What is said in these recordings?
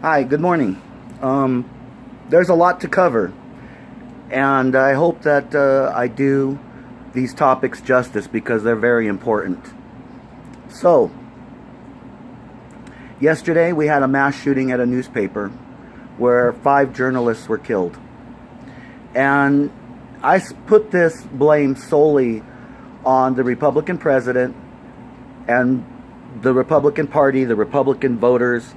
Hi, good morning. There's a lot to cover, and I hope that I do these topics justice because they're very important. So, yesterday we had a mass shooting at a newspaper where 5 journalists were killed. And I put this blame solely on the Republican president and the Republican Party, the Republican voters,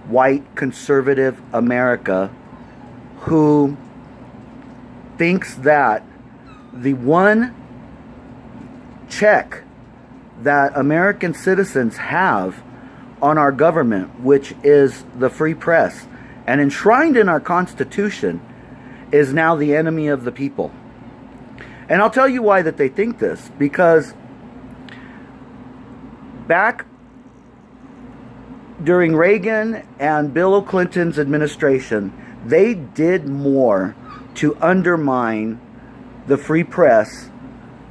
white conservative America, who thinks that the one check that American citizens have on our government, which is the free press, and enshrined in our Constitution, is now the enemy of the people. And I'll tell you why that they think this. Because back during Reagan and Bill Clinton's administration, they did more to undermine the free press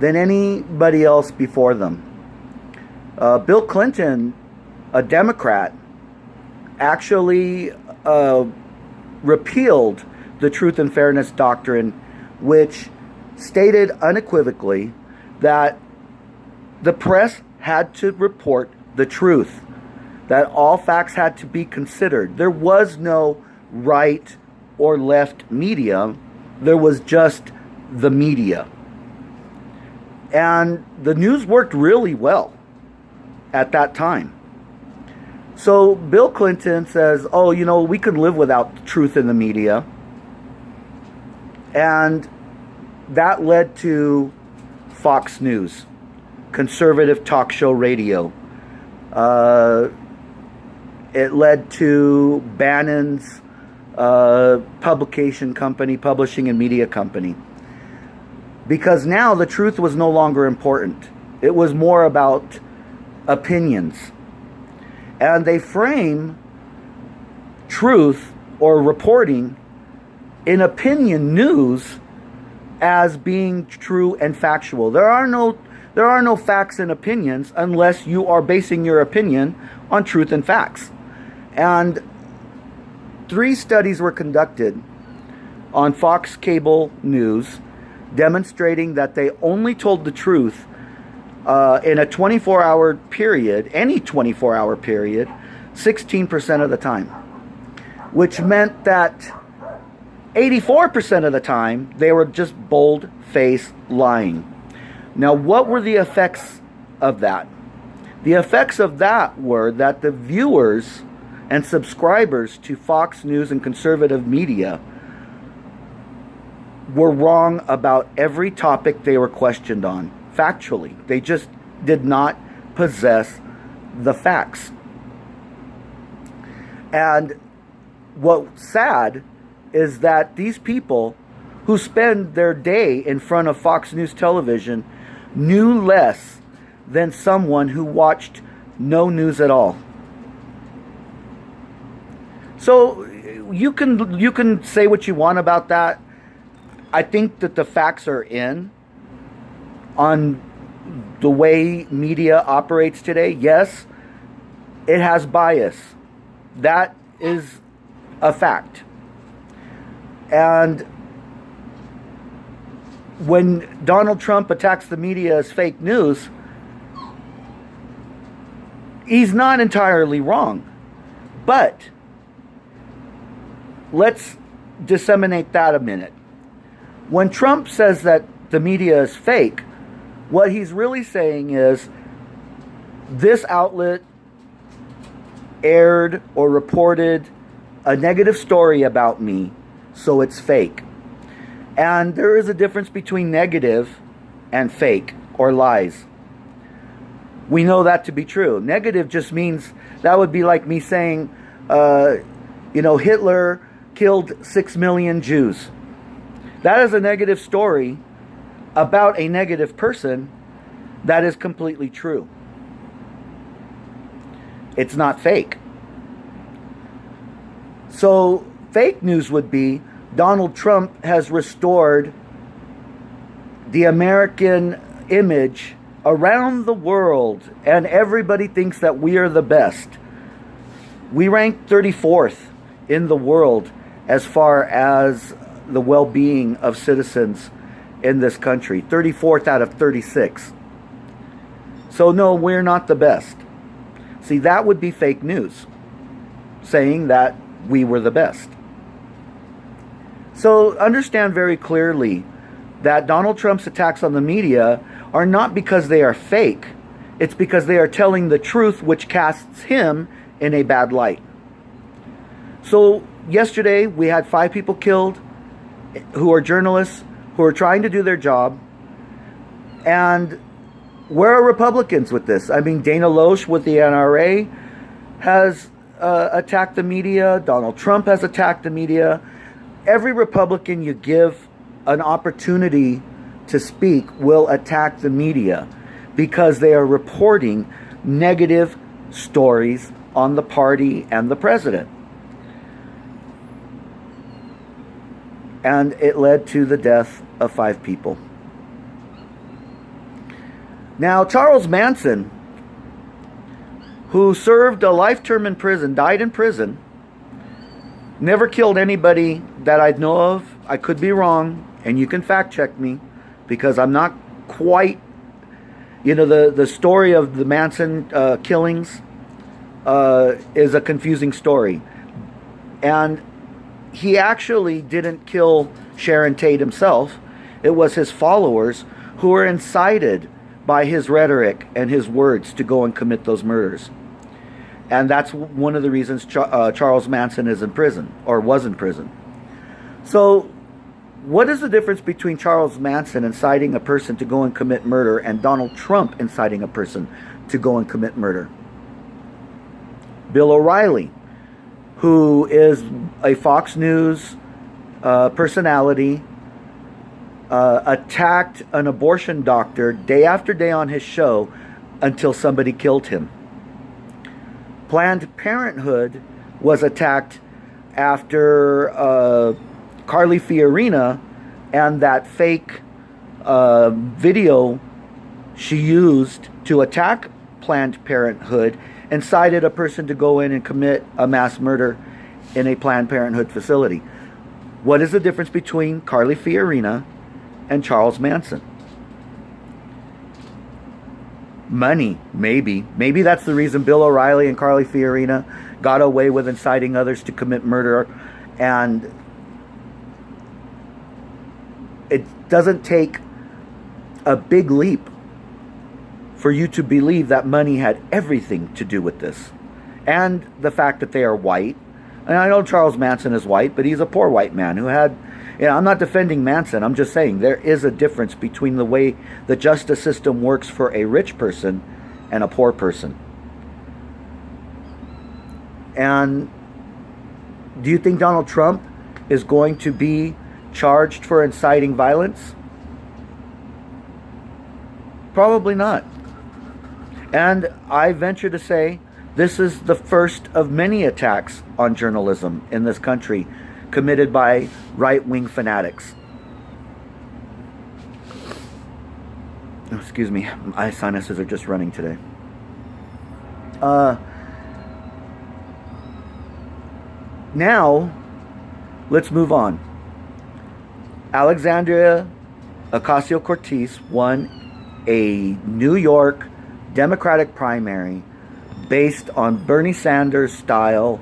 than anybody else before them. Bill Clinton, a Democrat, actually repealed the Truth and Fairness Doctrine, which stated unequivocally that the press had to report the truth, that all facts had to be considered. There was no right or left media. There was just the media. And the news worked really well at that time. So Bill Clinton says, oh, we can live without truth in the media. And that led to Fox News, conservative talk show radio. It led to Bannon's publication company, publishing and media company. Because now the truth was no longer important. It was more about opinions. And they frame truth or reporting in opinion news as being true and factual. There are no facts and opinions unless you are basing your opinion on truth and facts. And 3 studies were conducted on Fox Cable News demonstrating that they only told the truth in a 24-hour period, any 24-hour period, 16% of the time. Which meant that 84% of the time, they were just bold-faced lying. Now, what were the effects of that? The effects of that were that the viewers and subscribers to Fox News and conservative media were wrong about every topic they were questioned on, factually. They just did not possess the facts. And what's sad is that these people who spend their day in front of Fox News television knew less than someone who watched no news at all. So you can say what you want about that. I think that the facts are in on the way media operates today. Yes, it has bias. That is a fact. And when Donald Trump attacks the media as fake news, he's not entirely wrong. But let's disseminate that a minute. When Trump says that the media is fake, what he's really saying is this outlet aired or reported a negative story about me, so it's fake. And there is a difference between negative and fake or lies. We know that to be true. Negative just means, that would be like me saying, Hitler killed 6 million Jews. That is a negative story about a negative person that is completely true. It's not fake. So fake news would be Donald Trump has restored the American image around the world, and everybody thinks that we are the best. We rank 34th in the world as far as the well-being of citizens in this country. 34th out of 36. So no, we're not the best. See, that would be fake news, saying that we were the best. So understand very clearly that Donald Trump's attacks on the media are not because they are fake. It's because they are telling the truth, which casts him in a bad light. So yesterday we had 5 people killed who are journalists who are trying to do their job. And where are Republicans with this? I mean, Dana Loesch with the NRA has attacked the media. Donald Trump has attacked the media. Every Republican you give an opportunity to speak will attack the media because they are reporting negative stories on the party and the president. And it led to the death of 5 people. Now, Charles Manson, who served a life term in prison, died in prison, never killed anybody that I know of. I could be wrong, and you can fact check me, because I'm not quite, the story of the Manson killings is a confusing story. And he actually didn't kill Sharon Tate himself. It was his followers who were incited by his rhetoric and his words to go and commit those murders. And that's one of the reasons Charles Manson is in prison, or was in prison. So what is the difference between Charles Manson inciting a person to go and commit murder and Donald Trump inciting a person to go and commit murder? Bill O'Reilly, who is a Fox News personality, attacked an abortion doctor day after day on his show until somebody killed him. Planned Parenthood was attacked after Carly Fiorina and that fake video she used to attack Planned Parenthood incited a person to go in and commit a mass murder in a Planned Parenthood facility. What is the difference between Carly Fiorina and Charles Manson? Money, maybe. Maybe that's the reason Bill O'Reilly and Carly Fiorina got away with inciting others to commit murder. And it doesn't take a big leap for you to believe that money had everything to do with this. And the fact that they are white. And I know Charles Manson is white, but he's a poor white man who had... I'm not defending Manson. I'm just saying there is a difference between the way the justice system works for a rich person and a poor person. And do you think Donald Trump is going to be charged for inciting violence? Probably not. And I venture to say this is the first of many attacks on journalism in this country committed by right-wing fanatics. Oh, excuse me, my sinuses are just running today. Now, let's move on. Alexandria Ocasio-Cortez won a New York Democratic primary based on Bernie Sanders style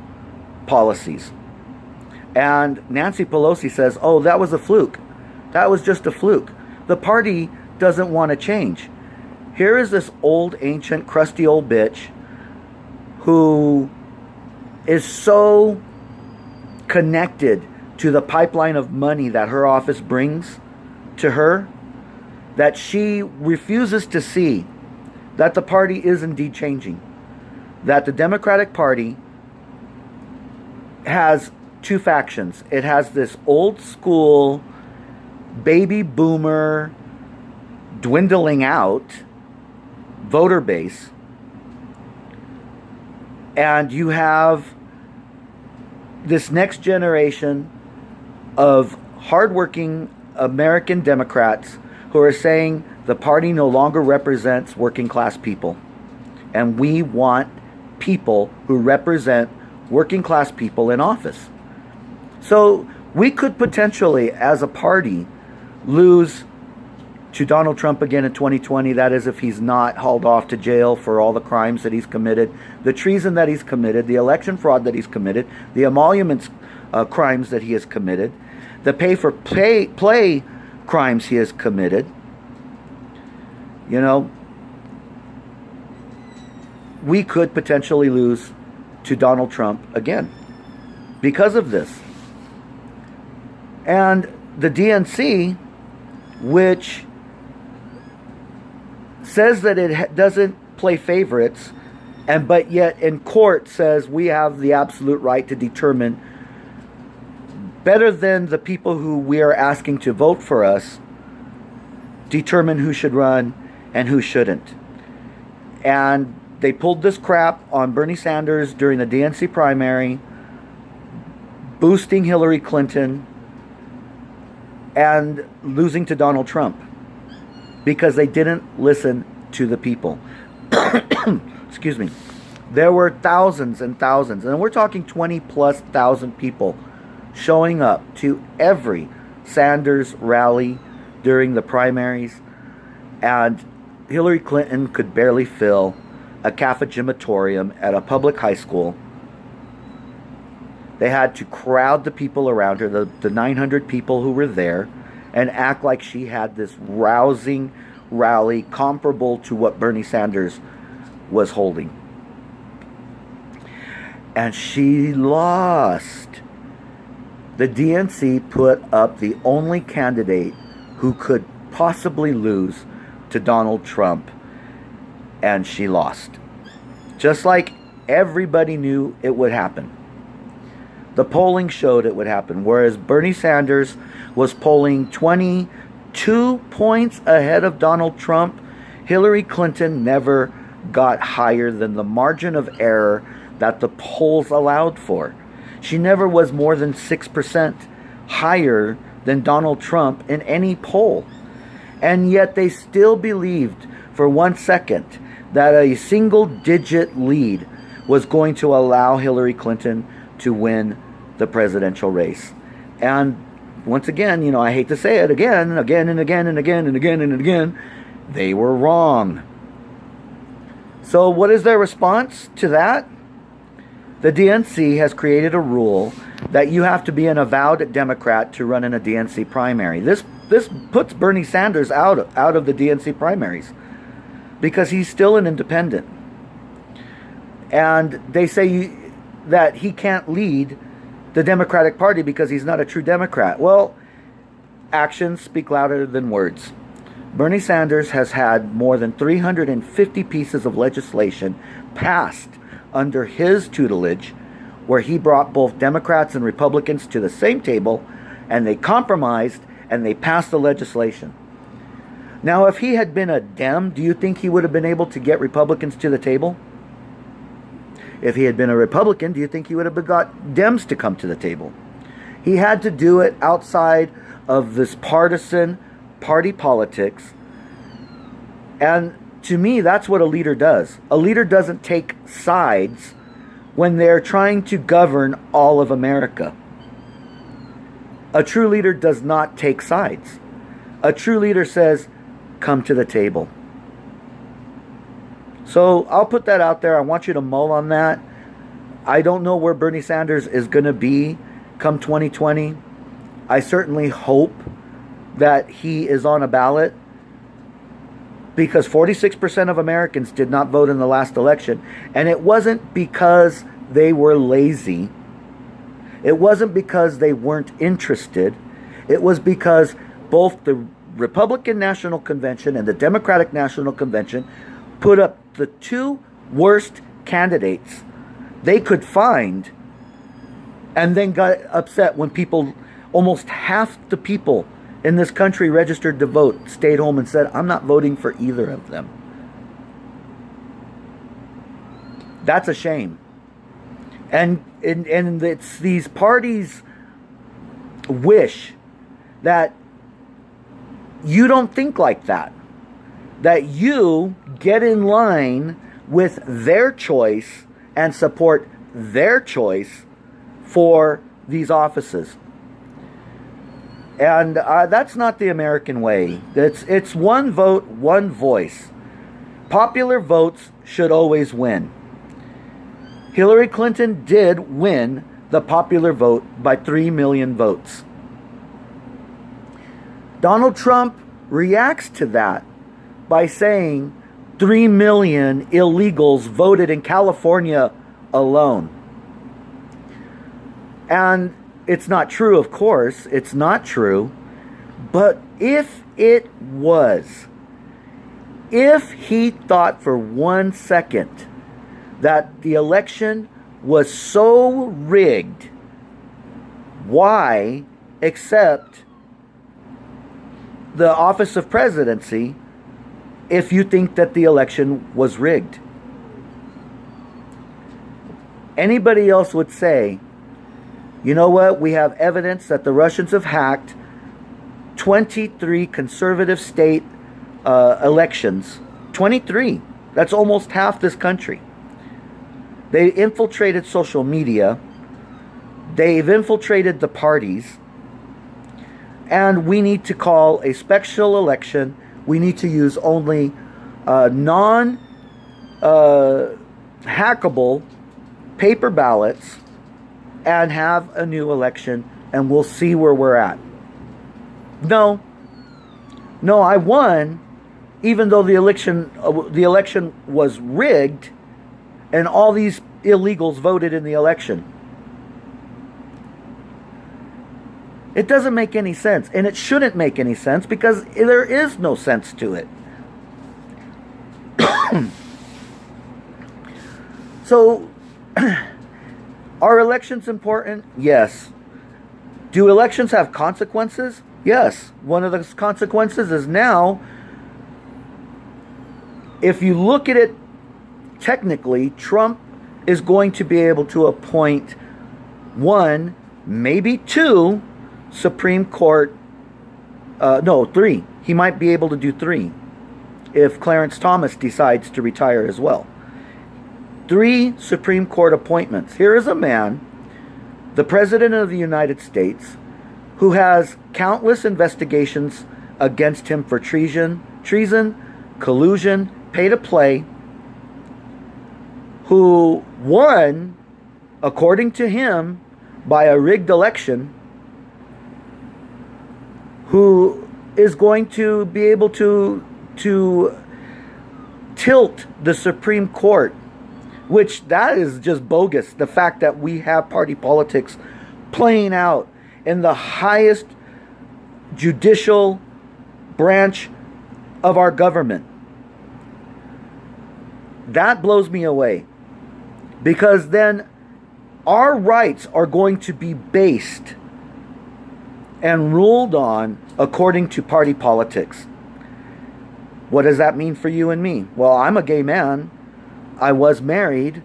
policies. And Nancy Pelosi says, oh, that was a fluke. That was just a fluke. The party doesn't want to change. Here is this old, ancient, crusty old bitch who is so connected to the pipeline of money that her office brings to her that she refuses to see that the party is indeed changing. That the Democratic Party has 2 factions. It has this old school baby boomer dwindling out voter base, and you have this next generation of hardworking American Democrats who are saying the party no longer represents working class people, and we want people who represent working class people in office. So we could potentially, as a party, lose to Donald Trump again in 2020. That is, if he's not hauled off to jail for all the crimes that he's committed, the treason that he's committed, the election fraud that he's committed, the emoluments crimes that he has committed, the pay-for-play crimes he has committed. You know, we could potentially lose to Donald Trump again because of this. And the DNC, which says that it doesn't play favorites, but yet in court says we have the absolute right to determine, better than the people who we are asking to vote for us, determine who should run and who shouldn't. And they pulled this crap on Bernie Sanders during the DNC primary, boosting Hillary Clinton and losing to Donald Trump because they didn't listen to the people. Excuse me. There were thousands and thousands, and we're talking 20,000+ people showing up to every Sanders rally during the primaries, and Hillary Clinton could barely fill a cafegimatorium at a public high school. They had to crowd the people around her, the 900 people who were there, and act like she had this rousing rally comparable to what Bernie Sanders was holding. And she lost. The DNC put up the only candidate who could possibly lose to Donald Trump, and she lost. Just like everybody knew it would happen. The polling showed it would happen. Whereas Bernie Sanders was polling 22 points ahead of Donald Trump, Hillary Clinton never got higher than the margin of error that the polls allowed for. She never was more than 6% higher than Donald Trump in any poll. And yet they still believed for 1 second that a single-digit lead was going to allow Hillary Clinton to win the presidential race. And once again, you know, I hate to say it again, they were wrong. So what is their response to that? The DNC has created a rule that you have to be an avowed Democrat to run in a DNC primary. This puts Bernie Sanders out of the DNC primaries because he's still an independent. And they say that he can't lead the Democratic Party because he's not a true Democrat. Well, actions speak louder than words. Bernie Sanders has had more than 350 pieces of legislation passed under his tutelage, where he brought both Democrats and Republicans to the same table, and they compromised and they passed the legislation. Now, if he had been a Dem, do you think he would have been able to get Republicans to the table? If he had been a Republican, do you think he would have got Dems to come to the table? He had to do it outside of this partisan party politics. And to me, that's what a leader does. A leader doesn't take sides when they're trying to govern all of America. A true leader does not take sides. A true leader says, come to the table. So I'll put that out there. I want you to mull on that. I don't know where Bernie Sanders is going to be come 2020. I certainly hope that he is on a ballot, because 46% of Americans did not vote in the last election. And it wasn't because they were lazy. It wasn't because they weren't interested. It was because both the Republican National Convention and the Democratic National Convention put up the two worst candidates they could find, and then got upset when people, almost half the people in this country registered to vote, stayed home and said, I'm not voting for either of them. That's a shame. And it's these parties wish that you don't think like that. That you get in line with their choice and support their choice for these offices. And that's not the American way. It's one vote, one voice. Popular votes should always win. Hillary Clinton did win the popular vote by 3 million votes. Donald Trump reacts to that by saying 3 million illegals voted in California alone. And it's not true, of course. It's not true. But if it was, if he thought for 1 second that the election was so rigged, why accept the office of presidency if you think that the election was rigged? Anybody else would say, you know what, we have evidence that the Russians have hacked 23 conservative state elections. 23. That's almost half this country. They infiltrated social media. They've infiltrated the parties. And we need to call a special election. We need to use only non-hackable paper ballots and have a new election, and we'll see where we're at. No, I won, even though the election was rigged, and all these illegals voted in the election. It doesn't make any sense, and it shouldn't make any sense because there is no sense to it. So, are elections important? Yes. Do elections have consequences? Yes. One of the consequences is now, if you look at it technically, Trump is going to be able to appoint 1, maybe 2 Supreme Court, 3. He might be able to do 3 if Clarence Thomas decides to retire as well. 3 Supreme Court appointments. Here is a man, the President of the United States, who has countless investigations against him for treason, collusion, pay to play, who won, according to him, by a rigged election, who is going to be able to tilt the Supreme Court, which that is just bogus. The fact that we have party politics playing out in the highest judicial branch of our government. That blows me away. Because then our rights are going to be based and ruled on according to party politics. What does that mean for you and me? Well, I'm a gay man. I was married.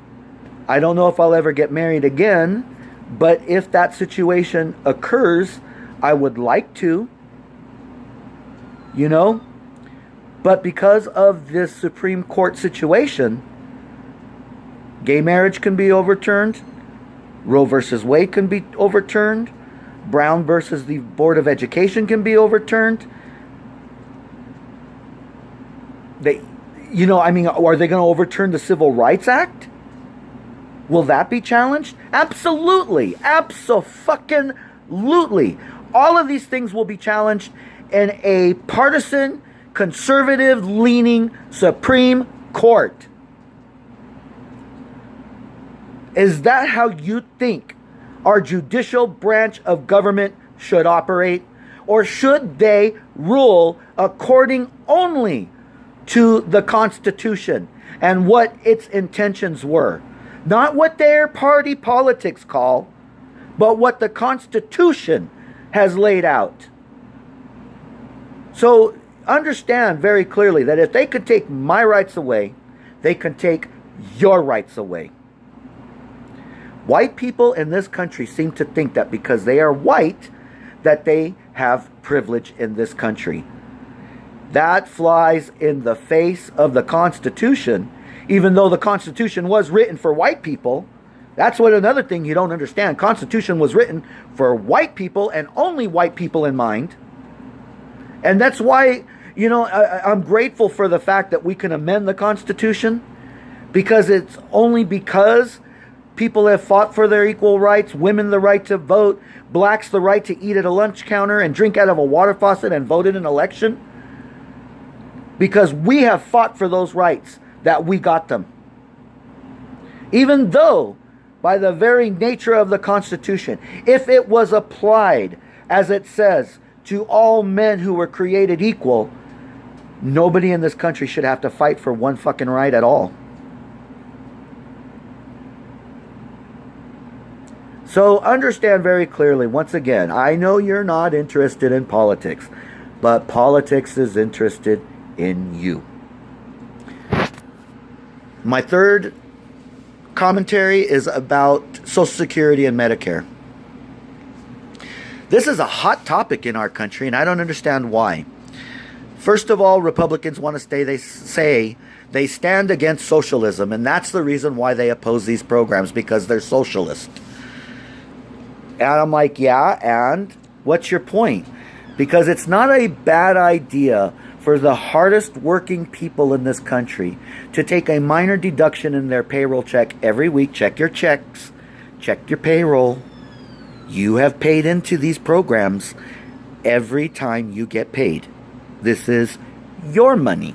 I don't know if I'll ever get married again, but if that situation occurs, I would like to, But because of this Supreme Court situation, gay marriage can be overturned, Roe versus Wade can be overturned, Brown versus the Board of Education can be overturned. Are they going to overturn the Civil Rights Act? Will that be challenged? Absolutely. Abso-fucking-lutely. All of these things will be challenged in a partisan, conservative-leaning Supreme Court. Is that how you think our judicial branch of government should operate? Or should they rule according only to the Constitution and what its intentions were? Not what their party politics call, but what the Constitution has laid out. So understand very clearly that if they could take my rights away, they can take your rights away. White people in this country seem to think that because they are white, that they have privilege in this country. That flies in the face of the Constitution, even though the Constitution was written for white people. That's what another thing you don't understand. Constitution was written for white people and only white people in mind. And that's why, I'm grateful for the fact that we can amend the Constitution, because it's only because people have fought for their equal rights, women the right to vote, blacks the right to eat at a lunch counter and drink out of a water faucet and vote in an election. Because we have fought for those rights that we got them. Even though, by the very nature of the Constitution, if it was applied, as it says, to all men who were created equal, nobody in this country should have to fight for one fucking right at all. So understand very clearly, once again, I know you're not interested in politics, but politics is interested in you. My third commentary is about Social Security and Medicare. This is a hot topic in our country, and I don't understand why. First of all, Republicans want to say they stand against socialism, and that's the reason why they oppose these programs, because they're socialist. And I'm like, yeah, and what's your point? Because it's not a bad idea for the hardest working people in this country to take a minor deduction in their payroll check every week. Check your checks, check your payroll. You have paid into these programs every time you get paid. This is your money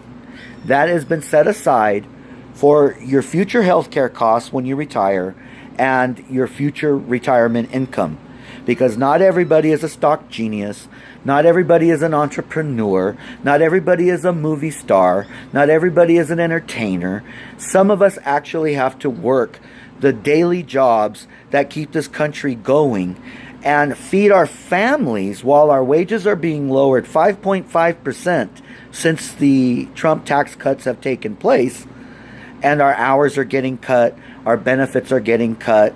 that has been set aside for your future health care costs when you retire and your future retirement income. Because not everybody is a stock genius. Not everybody is an entrepreneur. Not everybody is a movie star. Not everybody is an entertainer. Some of us actually have to work the daily jobs that keep this country going and feed our families while our wages are being lowered 5.5% since the Trump tax cuts have taken place, and our hours are getting cut, our benefits are getting cut.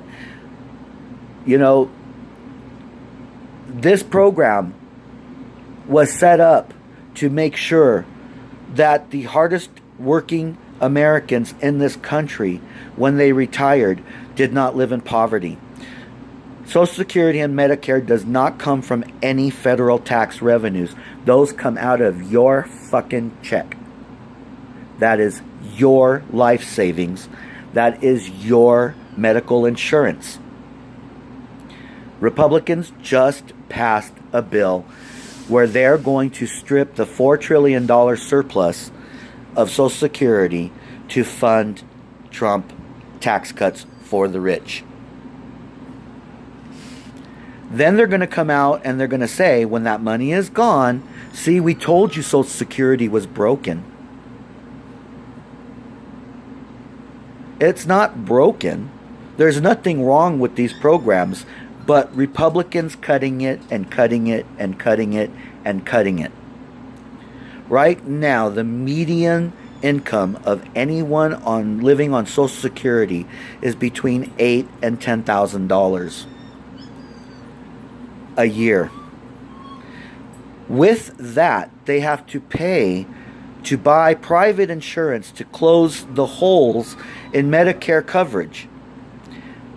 This program was set up to make sure that the hardest working Americans in this country, when they retired, did not live in poverty. Social Security and Medicare does not come from any federal tax revenues. Those come out of your fucking check. That is your life savings. That is your medical insurance. Republicans just passed a bill where they're going to strip the $4 trillion surplus of Social Security to fund Trump tax cuts for the rich. Then they're going to come out and they're going to say, when that money is gone, see, we told you Social Security was broken. It's not broken. There's nothing wrong with these programs, but Republicans cutting it and cutting it and cutting it and cutting it. Right now, the median income of anyone living on Social Security is between $8,000 and $10,000 a year. With that, they have to pay to buy private insurance to close the holes in Medicare coverage,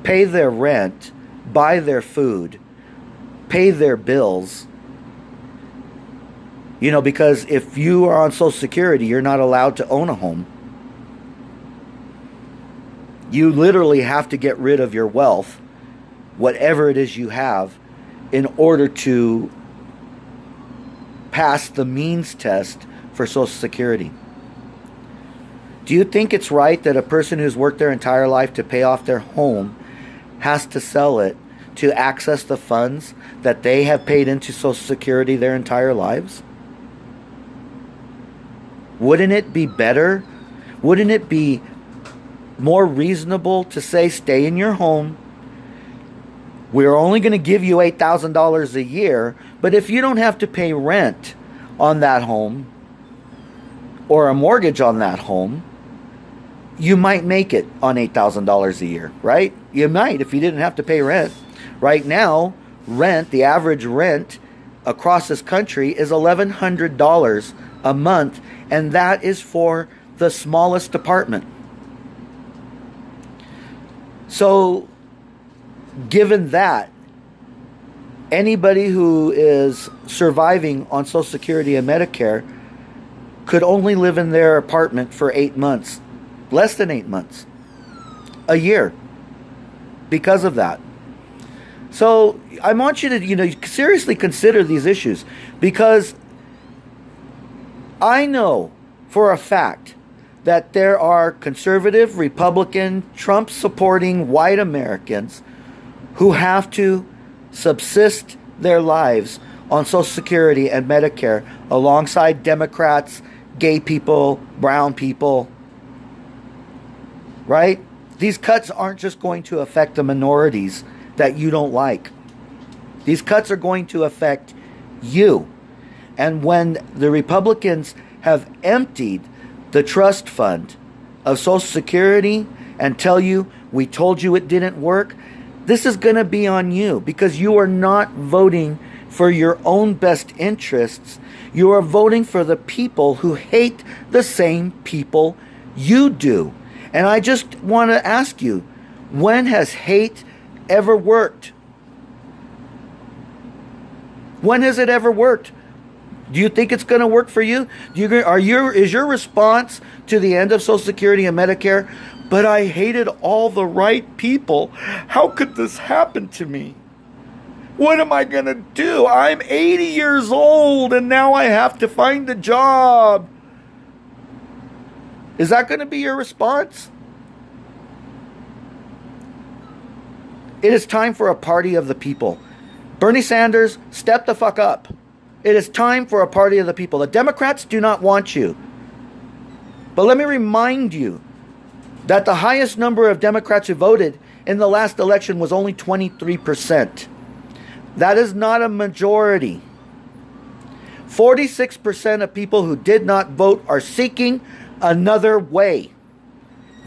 pay their rent, buy their food, pay their bills. Because if you are on Social Security, you're not allowed to own a home. You literally have to get rid of your wealth, whatever it is you have, in order to pass the means test for Social Security. Do you think it's right that a person who's worked their entire life to pay off their home has to sell it to access the funds that they have paid into Social Security their entire lives? Wouldn't it be better? Wouldn't it be more reasonable to say, stay in your home? We're only going to give you $8,000 a year, but if you don't have to pay rent on that home or a mortgage on that home, you might make it on $8,000 a year, right? You might if you didn't have to pay rent. Right now, the average rent across this country is $1,100 a month, and that is for the smallest apartment. So given that anybody who is surviving on Social Security and Medicare could only live in their apartment for 8 months, less than 8 months, a year, because of that. So I want you to, seriously consider these issues, because I know for a fact that there are conservative, Republican, Trump-supporting white Americans who have to subsist their lives on Social Security and Medicare alongside Democrats, gay people, brown people, right? These cuts aren't just going to affect the minorities that you don't like. These cuts are going to affect you. And when the Republicans have emptied the trust fund of Social Security and tell you, we told you it didn't work, this is going to be on you, because you are not voting for your own best interests. You are voting for the people who hate the same people you do. And I just want to ask you, when has hate ever worked? When has it ever worked? Do you think it's going to work for you? Is your response to the end of Social Security and Medicare, but I hated all the right people? How could this happen to me? What am I going to do? I'm 80 years old and now I have to find a job. Is that going to be your response? It is time for a party of the people. Bernie Sanders, step the fuck up. It is time for a party of the people. The Democrats do not want you. But let me remind you that the highest number of Democrats who voted in the last election was only 23%. That is not a majority. 46% of people who did not vote are seeking another way.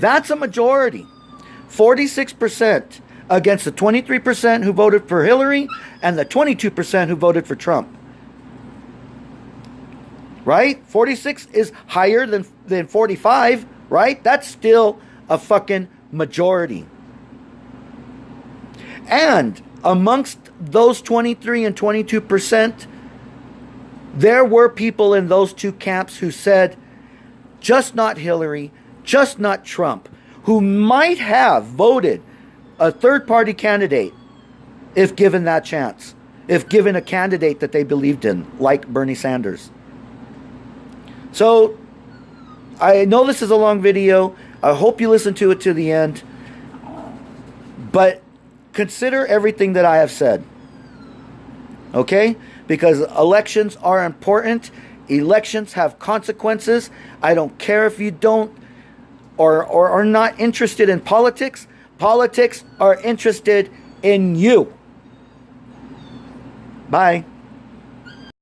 That's a majority. 46% against the 23% who voted for Hillary and the 22% who voted for Trump. Right? 46 is higher than 45, right? That's still a fucking majority. And amongst those 23 and 22%, there were people in those two camps who said, just not Hillary, just not Trump, who might have voted a third-party candidate if given that chance, if given a candidate that they believed in, like Bernie Sanders. So, I know this is a long video. I hope you listen to it to the end. But consider everything that I have said. Okay? Because elections are important. Elections have consequences. I don't care if you don't or are not interested in politics. Politics are interested in you. Bye.